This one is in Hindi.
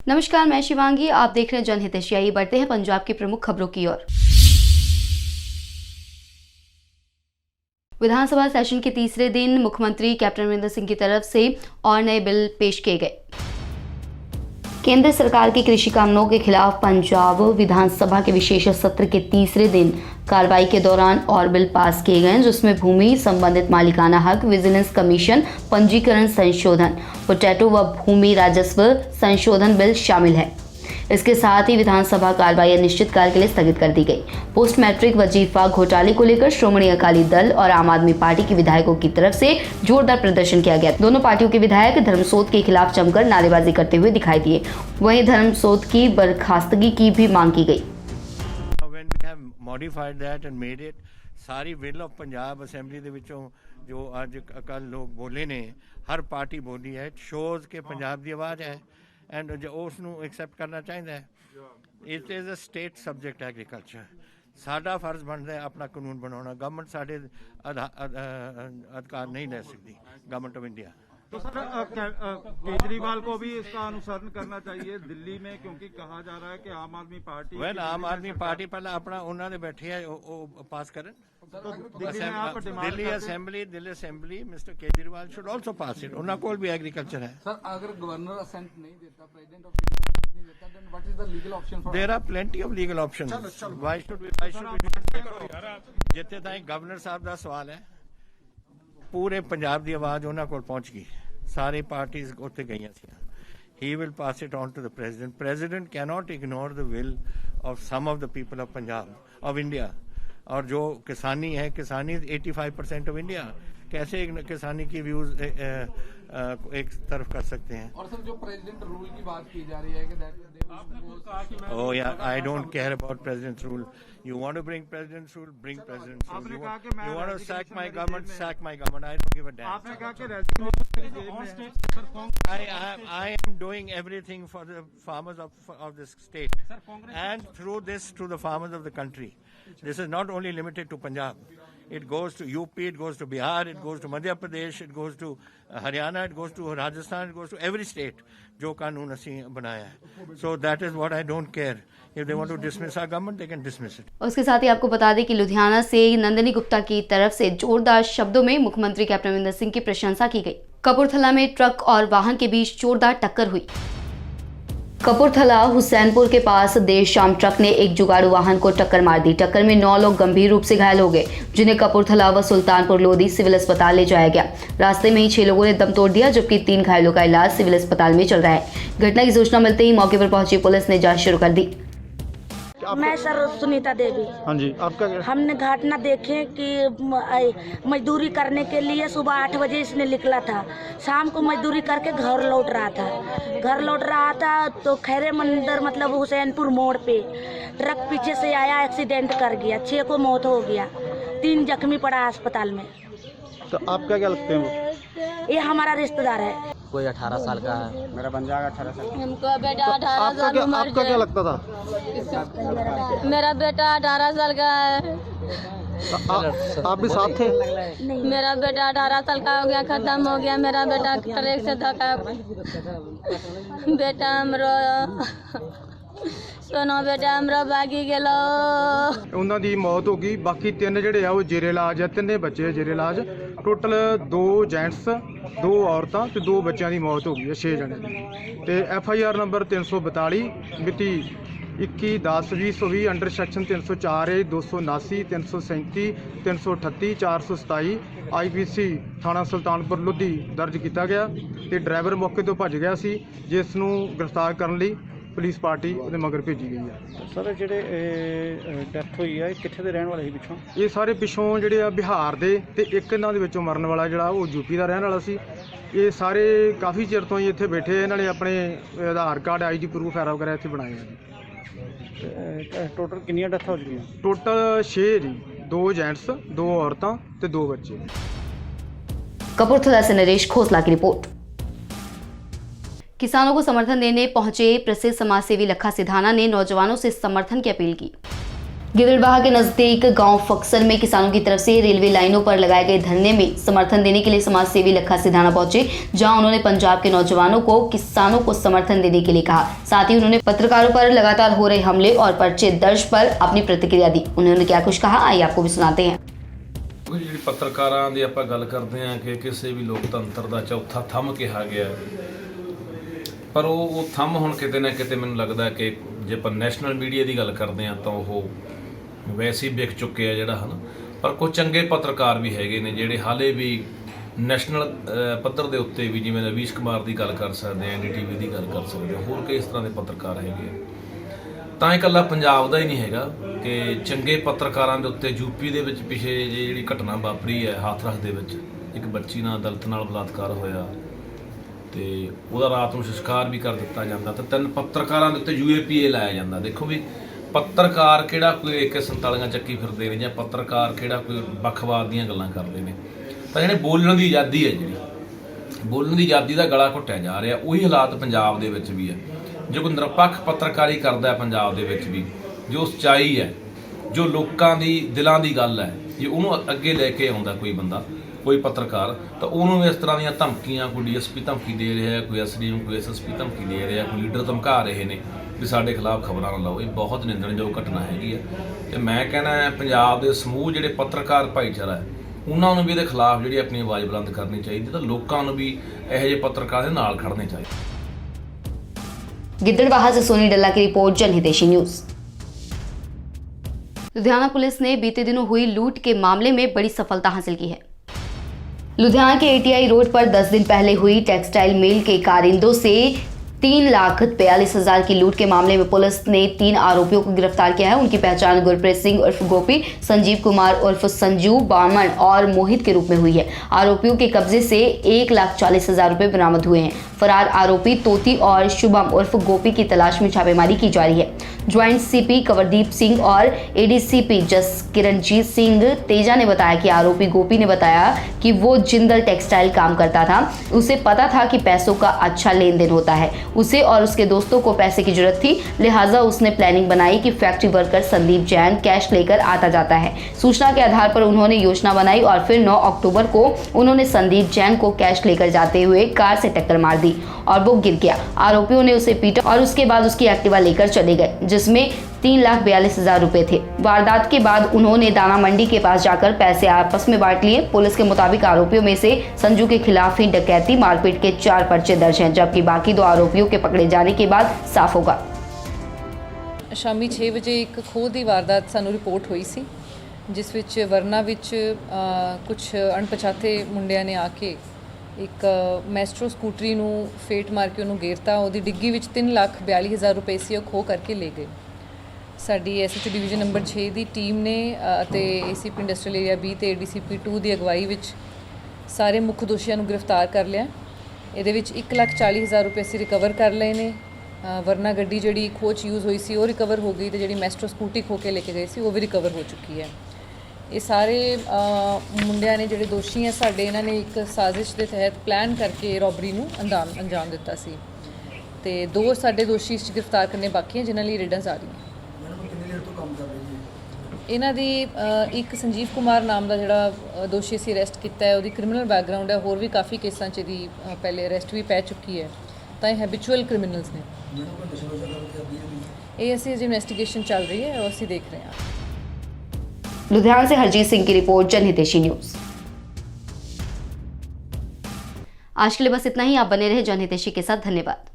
नमस्कार, मैं शिवांगी। आप देख रहे हैं जनहितैषी। आइए बढ़ते हैं पंजाब की प्रमुख खबरों की ओर। विधानसभा सेशन के तीसरे दिन मुख्यमंत्री कैप्टन अमरिंदर सिंह की तरफ से और नए बिल पेश किए गए। केंद्र सरकार के कृषि कानूनों के खिलाफ पंजाब विधानसभा के विशेष सत्र के तीसरे दिन कार्रवाई के दौरान और बिल पास किए गए, जिसमें भूमि संबंधित मालिकाना हक, विजिलेंस कमीशन, पंजीकरण संशोधन, पोटैटो व भूमि राजस्व संशोधन बिल शामिल है। इसके साथ ही विधानसभा कार्रवाई अनिश्चितकाल के लिए स्थगित कर दी गई। पोस्ट मैट्रिक वजीफा घोटाले को लेकर श्रोमणी अकाली दल और आम आदमी पार्टी के विधायकों की तरफ से जोरदार प्रदर्शन किया गया। दोनों पार्टियों के विधायक धर्मसोत के खिलाफ जमकर नारेबाजी करते हुए दिखाई दिए। वहीं धर्मसोत की बर्खास्तगी की भी मांग की गई। सारी बिल ऑफ पंजाब असैंबली ਦੇ ਵਿੱਚੋਂ ਜੋ ਅੱਜ ਕੱਲ ਲੋਕ ਬੋਲੇ ਨੇ, ਹਰ ਪਾਰਟੀ ਬੋਲੀ ਹੈ, ਸ਼ੋਜ਼ ਕਿ ਪੰਜਾਬ ਦੀ ਆਵਾਜ਼ ਹੈ ਐਂਡ ਉਸ ਨੂੰ ਐਕਸੈਪਟ ਕਰਨਾ ਚਾਹੀਦਾ ਹੈ। It is a state subject agriculture. ਸਾਡਾ ਫਰਜ਼ ਬਣਦਾ ਹੈ ਆਪਣਾ ਕਾਨੂੰਨ ਬਣਾਉਣਾ। ਗਵਰਨਮੈਂਟ ਸਾਡੇ ਅਧਿਕਾਰ ਨਹੀਂ ਲੈ ਸਕਦੀ, ਗਵਰਨਮੈंट ऑफ इंडिया। तो सर केजरीवाल को भी इसका अनुसरण करना चाहिए दिल्ली में, क्योंकि कहा जा रहा है कि आम आदमी पार्टी आम आदमी पार्टी पहले अपना उन्होंने बैठे है पास करें। Delhi assembly mister Kejriwal should also pass it. उन्होंने कोल भी एग्रीकल्चर है। सर, अगर गवर्नर असेंट नहीं देता, प्रेसिडेंट ऑफ इंडिया नहीं देता, then what is the legal option for? There are plenty of legal options. Why should जिथे ताईं गवर्नर साहब का सवाल है, पूरे पंजाब की आवाज़ उन्होंने कोल पहुंच गई। सारी पार्टीज उत्थे गई सी। He will pass it on to the president. President cannot ignore the will of some of the people of Punjab, of India. और जो किसानी है, किसानी 85% ऑफ इंडिया, कैसे किसानी की व्यूज एक तरफ कर सकते हैं? और सर, जो प्रेसिडेंट रूल की बात की जा रही है कि oh yeah, I don't care about president's rule. You want to bring president's rule, bring president's rule. You want to sack my government, sack my government. I don't give a damn. आपने कहा कि I am doing everything for the farmers of this state and through this to the farmers of the country. This is not only limited to Punjab. It goes to UP, it goes to Bihar, it goes to Madhya Pradesh, it goes to Haryana, it goes to Rajasthan, it goes to every state जो कानून असी बनाया है। So that is what I don't care. If they want to dismiss our government, they can dismiss it. उसके साथ ही आपको बता दें कि लुधियाना से नंदिनी गुप्ता की तरफ से जोरदार शब्दों में मुख्यमंत्री कैप्टन अमरिंदर सिंह की प्रशंसा की गई। कपूरथला में ट्रक और वाहन के बीच जोरदार टक्कर हुई। कपूरथला हुसैनपुर के पास देर शाम ट्रक ने एक जुगाड़ू वाहन को टक्कर मार दी। टक्कर में 9 लोग गंभीर रूप से घायल हो गए, जिन्हें कपूरथला व सुल्तानपुर लोधी सिविल अस्पताल ले जाया गया। रास्ते में ही 6 लोगों ने दम तोड़ दिया, जबकि 3 घायलों का इलाज सिविल अस्पताल में चल रहा है। घटना की सूचना मिलते ही मौके पर पहुंची पुलिस ने जांच शुरू कर दी। मैं सर सुनीता देवी। हाँ जी, आपका हमने घटना देखे कि मजदूरी करने के लिए सुबह 8 बजे इसने निकला था। शाम को मजदूरी करके घर लौट रहा था तो खैरे मंदिर मतलब हुसैनपुर मोड़ पे ट्रक पीछे से आया, एक्सीडेंट कर गया। 6 को मौत हो गया, 3 जख्मी पड़ा अस्पताल में। तो आपका क्या लगते हैं वो? ये हमारा रिश्तेदार है। कोई 18 साल का है। मेरा बन जाएगा 18 साल। हमको बेटा 18 साल उम्र। आपका क्या लगता था? मेरा बेटा 18 साल का है। आप भी साथ थे? मेरा बेटा 18 साल का हो गया, खत्म हो गया। मेरा बेटा ट्रक से धक्का। बेटा हमरो सोना बेटा हमरा भागी गेलो। ਉਹਨਾਂ ਦੀ ਮੌਤ ਹੋ ਗਈ। ਬਾਕੀ 3 ਜਿਹੜੇ ਆ ਉਹ ਜੇਰੇ ਇਲਾਜ ਆ। 3 ਬੱਚੇ ਜੇਰੇ ਇਲਾਜ। ਟੋਟਲ 2 ਜੈਂਟਸ, 2 ਔਰਤਾਂ ਤੇ 2 ਬੱਚਿਆਂ ਦੀ ਮੌਤ ਹੋ ਗਈ ਹੈ, 6 ਜਣੇ ਦੀ। ਤੇ FIR ਨੰਬਰ 342 ਮਿਤੀ 21/10/2020 ਅੰਡਰ ਸੈਕਸ਼ਨ 304A 279 337 338 427 IPC ਥਾਣਾ ਸੁਲਤਾਨਪੁਰ ਲੋਧੀ ਦਰਜ ਕੀਤਾ ਗਿਆ ਤੇ ਡਰਾਈਵਰ ਮੌਕੇ ਤੋਂ ਭੱਜ ਗਿਆ ਸੀ, ਜਿਸ ਨੂੰ ਗ੍ਰਿਫਤਾਰ ਕਰਨ ਲਈ ਪੁਲਿਸ ਪਾਰਟੀ ਉਹਦੇ ਮਗਰ ਭੇਜੀ ਗਈ ਹੈ। ਸਰ, ਜਿਹੜੇ ਡੈਥ ਹੋਈ ਆ, ਇਹ ਕਿੱਥੇ ਦੇ ਰਹਿਣ ਵਾਲੇ ਸੀ ਪਿੱਛੋਂ? ਇਹ ਸਾਰੇ ਪਿੱਛੋਂ ਜਿਹੜੇ ਆ ਬਿਹਾਰ ਦੇ, ਤੇ ਇੱਕ ਇਹਨਾਂ ਦੇ ਵਿੱਚੋਂ ਮਰਨ ਵਾਲਾ ਜਿਹੜਾ ਉਹ UP ਦਾ ਰਹਿਣ ਵਾਲਾ ਸੀ। ਇਹ ਸਾਰੇ ਕਾਫੀ ਚਿਰ ਤੋਂ ਹੀ ਇੱਥੇ ਬੈਠੇ। ਇਹਨਾਂ ਨੇ ਆਪਣੇ ਆਧਾਰ ਕਾਰਡ, ID ਪ੍ਰੂਫ ਵਗੈਰਾ ਇੱਥੇ ਬਣਾਏ ਆ ਜੀ। ਟੋਟਲ ਕਿੰਨੀਆਂ ਡੈਥ ਹੋ ਚੁੱਕੀਆਂ? ਟੋਟਲ 6 ਜੀ, 2 जेंट्स, 2 औरतां ਤੇ 2 बच्चे। कपूरथला से नरेश खोसला की रिपोर्ट। किसानों को समर्थन देने पहुंचे प्रसिद्ध समाजसेवी लखा सिधाना ने नौजवानों से समर्थन की अपील की। गिदड़बाहा के नजदीक गांव फक्सर में किसानों की तरफ से रेलवे लाइनों पर लगाए गए धरने में समर्थन देने के लिए समाज सेवी लखा सिधाना पहुंचे, जहां उन्होंने पंजाब के नौजवानों को किसानों को समर्थन देने के लिए कहा। साथ ही उन्होंने पत्रकारों पर लगातार हो रहे हमले और पर्चे दर्ज पर अपनी प्रतिक्रिया दी। उन्होंने क्या कुछ कहा, आइए आपको भी सुनाते हैं। ਜਿਹੜੀ ਪੱਤਰਕਾਰਾਂ ਦੀ ਆਪਾਂ ਗੱਲ ਕਰਦੇ ਹਾਂ ਕਿ ਕਿਸੇ ਵੀ ਲੋਕਤੰਤਰ ਦਾ ਚੌਥਾ ਥੰਮ ਕਿਹਾ ਗਿਆ, ਪਰ ਉਹ ਥੰਮ ਹੁਣ ਕਿਤੇ ਨਾ ਕਿਤੇ ਮੈਨੂੰ ਲੱਗਦਾ ਕਿ ਜੇ ਆਪਾਂ ਨੈਸ਼ਨਲ ਮੀਡੀਆ ਦੀ ਗੱਲ ਕਰਦੇ ਹਾਂ ਤਾਂ ਉਹ ਵੈਸੇ ਹੀ ਵਿਕ ਚੁੱਕੇ ਆ ਜਿਹੜਾ ਹਨ। ਪਰ ਕੁਝ ਚੰਗੇ ਪੱਤਰਕਾਰ ਵੀ ਹੈਗੇ ਨੇ ਜਿਹੜੇ ਹਾਲੇ ਵੀ ਨੈਸ਼ਨਲ ਪੱਧਰ ਦੇ ਉੱਤੇ ਵੀ, ਜਿਵੇਂ ਰਵੀਸ਼ ਕੁਮਾਰ ਦੀ ਗੱਲ ਕਰ ਸਕਦੇ ਹਾਂ, NDTV ਦੀ ਗੱਲ ਕਰ ਸਕਦੇ ਹਾਂ, ਹੋਰ ਕਈ ਇਸ ਤਰ੍ਹਾਂ ਦੇ ਪੱਤਰਕਾਰ ਹੈਗੇ ਆ। ਤਾਂ ਇਕੱਲਾ ਪੰਜਾਬ ਦਾ ਹੀ ਨਹੀਂ ਹੈਗਾ ਕਿ ਚੰਗੇ ਪੱਤਰਕਾਰਾਂ ਦੇ ਉੱਤੇ ਯੂਪੀ ਦੇ ਵਿੱਚ ਪਿਛੇ ਜਿਹੜੀ ਘਟਨਾ ਵਾਪਰੀ ਹੈ, ਹਾਥਰਸ ਦੇ ਵਿੱਚ ਇੱਕ ਬੱਚੀ ਨਾਲ ਦਲਿਤ ਨਾਲ ਬਲਾਤਕਾਰ ਹੋਇਆ ਤੇ ਉਹਦਾ ਰਾਤ ਨੂੰ ਸੰਸਕਾਰ ਵੀ ਕਰ ਦਿੱਤਾ ਜਾਂਦਾ, ਤੇ 3 ਪੱਤਰਕਾਰਾਂ ਦੇ ਉੱਤੇ UAPA ਲਾਇਆ ਜਾਂਦਾ। ਦੇਖੋ ਵੀ ਪੱਤਰਕਾਰ ਕਿਹੜਾ ਕੋਈ AK-47 ਚੱਕੀ ਫਿਰਦੇ ਨੇ, ਜਾਂ ਪੱਤਰਕਾਰ ਕਿਹੜਾ ਕੋਈ ਵੱਖਵਾਦ ਦੀਆਂ ਗੱਲਾਂ ਕਰਦੇ ਨੇ। ਤਾਂ ਜਿਹੜੇ ਬੋਲਣ ਦੀ ਆਜ਼ਾਦੀ ਹੈ, ਜਿਹੜੀ ਬੋਲਣ ਦੀ ਆਜ਼ਾਦੀ ਦਾ ਗਲਾ ਘੁੱਟਿਆ ਜਾ ਰਿਹਾ, ਉਹੀ ਹਾਲਾਤ ਪੰਜਾਬ ਦੇ ਵਿੱਚ ਵੀ ਹੈ। ਜੋ ਕੋਈ ਨਿਰਪੱਖ ਪੱਤਰਕਾਰੀ ਕਰਦਾ ਹੈ ਪੰਜਾਬ ਦੇ ਵਿੱਚ ਵੀ, ਜੋ ਸੱਚਾਈ ਹੈ, ਜੋ ਲੋਕਾਂ ਦੀ ਦਿਲਾਂ ਦੀ ਗੱਲ ਹੈ, ਜੇ ਉਹਨੂੰ ਅੱਗੇ ਲੈ ਕੇ ਆਉਂਦਾ ਕੋਈ ਬੰਦਾ, ਕੋਈ ਪੱਤਰਕਾਰ, ਤਾਂ ਉਹਨੂੰ ਇਸ ਤਰ੍ਹਾਂ ਦੀਆਂ ਧਮਕੀਆਂ, ਕੋਈ DSP ਧਮਕੀ ਦੇ ਰਿਹਾ, ਕੋਈ SDM, ਕੋਈ SSP ਧਮਕੀ ਦੇ ਰਿਹਾ, ਕੋਈ ਲੀਡਰ ਧਮਕਾ ਰਹੇ ਨੇ ਵੀ ਸਾਡੇ ਖਿਲਾਫ ਖਬਰਾਂ ਨਾ ਲਾਓ, ਇਹ ਬਹੁਤ ਨਿੰਦਣਯੋਗ ਘਟਨਾ ਹੈਗੀ ਹੈ। ਤੇ ਮੈਂ ਕਹਿੰਦਾ ਪੰਜਾਬ ਦੇ ਸਮੂਹ ਜਿਹੜੇ ਪੱਤਰਕਾਰ ਭਾਈਚਾਰਾ ਹੈ, ਉਹਨਾਂ ਨੂੰ ਵੀ ਇਹਦੇ ਖਿਲਾਫ ਜਿਹੜੀ ਆਪਣੀ ਆਵਾਜ਼ ਬੁਲੰਦ ਕਰਨੀ ਚਾਹੀਦੀ, ਤਾਂ ਲੋਕਾਂ ਨੂੰ ਵੀ ਇਹੋ ਜਿਹੇ ਪੱਤਰਕਾਰ ਦੇ ਨਾਲ ਖੜਨੇ ਚਾਹੀਦੇ। गिद्दड़बाहा से सोनी डल्ला की रिपोर्ट, जनहितैषी न्यूज। लुधियाना पुलिस ने बीते दिनों हुई लूट के मामले में बड़ी सफलता हासिल की है। लुधियाना के ATI रोड पर 10 दिन पहले हुई टेक्सटाइल मिल के कारिंदों से 3,42,000 की लूट के मामले में पुलिस ने 3 आरोपियों को गिरफ्तार किया है। उनकी पहचान गुरप्रीत सिंह उर्फ गोपी, संजीव कुमार उर्फ संजू, बामन और मोहित के रूप में हुई है। आरोपियों के कब्जे से 1,40,000 रुपए बरामद हुए हैं। फरार आरोपी तोती और शुभम उर्फ गोपी की तलाश में छापेमारी की जा रही है। ज्वाइंट CP कंवरदीप सिंह और ADCP जस किरणजीत सिंह तेजा ने बताया कि आरोपी गोपी ने बताया कि वो जिंदल टेक्सटाइल काम करता था। उसे पता था कि पैसों का अच्छा लेन देन होता है। उसे और उसके दोस्तों को पैसे की जरूरत थी, लिहाजा उसने प्लानिंग बनाई कि factory worker Sandeep Jain cash लेकर आता जाता है। सूचना के आधार पर उन्होंने योजना बनाई और फिर 9 अक्टूबर को उन्होंने संदीप जैन को कैश लेकर जाते हुए कार से टक्कर मार दी और वो गिर गया। आरोपियों ने उसे पीटा और उसके बाद उसकी एक्टिवा लेकर चले गए, जिसमें 3,42,000 रुपए थे। वारदात के बाद उन्होंने दाना मंडी के पास जाकर पैसे आपस में बांट लिए। पुलिस के मुताबिक आरोपियों में से संजू के खिलाफ ही डकैती मारपीट के 4 पर्चे दर्ज हैं, जबकि बाकी 2 आरोपियों के पकड़े जाने के बाद साफ होगा। शामी 6 ਵਜੇ ਇੱਕ ਖੋਹ ਦੀ ਵਾਰਦਾਤ ਸਾਨੂੰ ਰਿਪੋਰਟ ਹੋਈ ਸੀ, ਜਿਸ ਵਿੱਚ ਵਰਨਾ ਵਿੱਚ ਕੁਝ ਅਣਪਛਾਤੇ ਮੁੰਡਿਆਂ ਨੇ ਆ ਕੇ ਇੱਕ ਮੈਸਟਰੋ ਸਕੂਟਰੀ ਨੂੰ ਫੇਟ ਮਾਰ ਕੇ ਉਹਨੂੰ ਗੇਰਤਾ। ਉਹਦੀ ਡਿੱਗੀ ਵਿੱਚ 3,42,000 ਰੁਪਏ ਸੀ, ਉਹ ਖੋਹ ਕਰਕੇ ਲੈ ਗਏ। ਸਾਡੀ SHO ਡਿਵੀਜ਼ਨ ਨੰਬਰ 6 ਦੀ ਟੀਮ ਨੇ ਅਤੇ ACP ਇੰਡਸਟਰੀਅਲ ਏਰੀਆ B ਤੇ ADCP 2 ਦੀ ਅਗਵਾਈ ਵਿੱਚ ਸਾਰੇ ਮੁੱਖ ਦੋਸ਼ੀਆਂ ਨੂੰ ਗ੍ਰਿਫਤਾਰ ਕਰ ਲਿਆ। ਇਹਦੇ ਵਿੱਚ 1,40,000 ਰੁਪਏ ਅਸੀਂ ਰਿਕਵਰ ਕਰ ਲਏ ਨੇ। ਵਰਨਾ ਗੱਡੀ ਜਿਹੜੀ ਖੋਹ 'ਚ ਯੂਜ਼ ਹੋਈ ਸੀ ਉਹ ਰਿਕਵਰ ਹੋ ਗਈ, ਤੇ ਜਿਹੜੀ ਮੈਸਟਰੋ ਸਕੂਟੀ ਖੋਹ ਕੇ ਲੈ ਕੇ ਗਏ ਸੀ ਉਹ ਵੀ ਰਿਕਵਰ ਹੋ ਚੁੱਕੀ ਹੈ। ਇਹ ਸਾਰੇ ਮੁੰਡਿਆਂ ਨੇ ਜਿਹੜੇ ਦੋਸ਼ੀ ਹੈ ਸਾਡੇ, ਇਹਨਾਂ ਨੇ ਇੱਕ ਸਾਜ਼ਿਸ਼ ਦੇ ਤਹਿਤ ਪਲਾਨ ਕਰਕੇ ਰੋਬਰੀ ਨੂੰ ਅੰਜਾਮ ਦਿੱਤਾ ਸੀ, ਤੇ 2 ਸਾਡੇ ਦੋਸ਼ੀ ਇਸ 'ਚ ਗ੍ਰਿਫਤਾਰ ਕਰਨੇ ਬਾਕੀ ਹੈ, ਜਿਨ੍ਹਾਂ ਲਈ ਰੇਡਾਂ ਜਾਰੀ ਹੈ। ਇਹਨਾਂ ਦੀ ਇੱਕ ਸੰਜੀਵ ਕੁਮਾਰ ਨਾਮ ਦਾ ਜਿਹੜਾ ਦੋਸ਼ੀ ਅਸੀਂ ਅਰੈਸਟ ਕੀਤਾ ਹੈ, ਉਹਦੀ ਕ੍ਰਿਮੀਨਲ ਬੈਕਗ੍ਰਾਉਂਡ ਹੈ, ਹੋਰ ਵੀ ਕਾਫੀ ਕੇਸਾਂ 'ਚ ਇਹਦੀ ਪਹਿਲੇ ਅਰੈਸਟ ਵੀ ਪੈ ਚੁੱਕੀ ਹੈ, ਤਾਂ ਇਹ ਹੈਬਿਚੁਅਲ ਕ੍ਰਿਮੀਨਲਸ ਨੇ। ਇਹ ਅਸੀਂ ਅਜੇ ਇਨਵੈਸਟੀਗੇਸ਼ਨ ਚੱਲ ਰਹੀ ਹੈ और ਅਸੀਂ देख रहे हैं। लुधियाना से हरजीत सिंह की रिपोर्ट, जनहितैषी न्यूज। आज के लिए बस इतना ही। आप बने रहे जनहितैषी के साथ। धन्यवाद।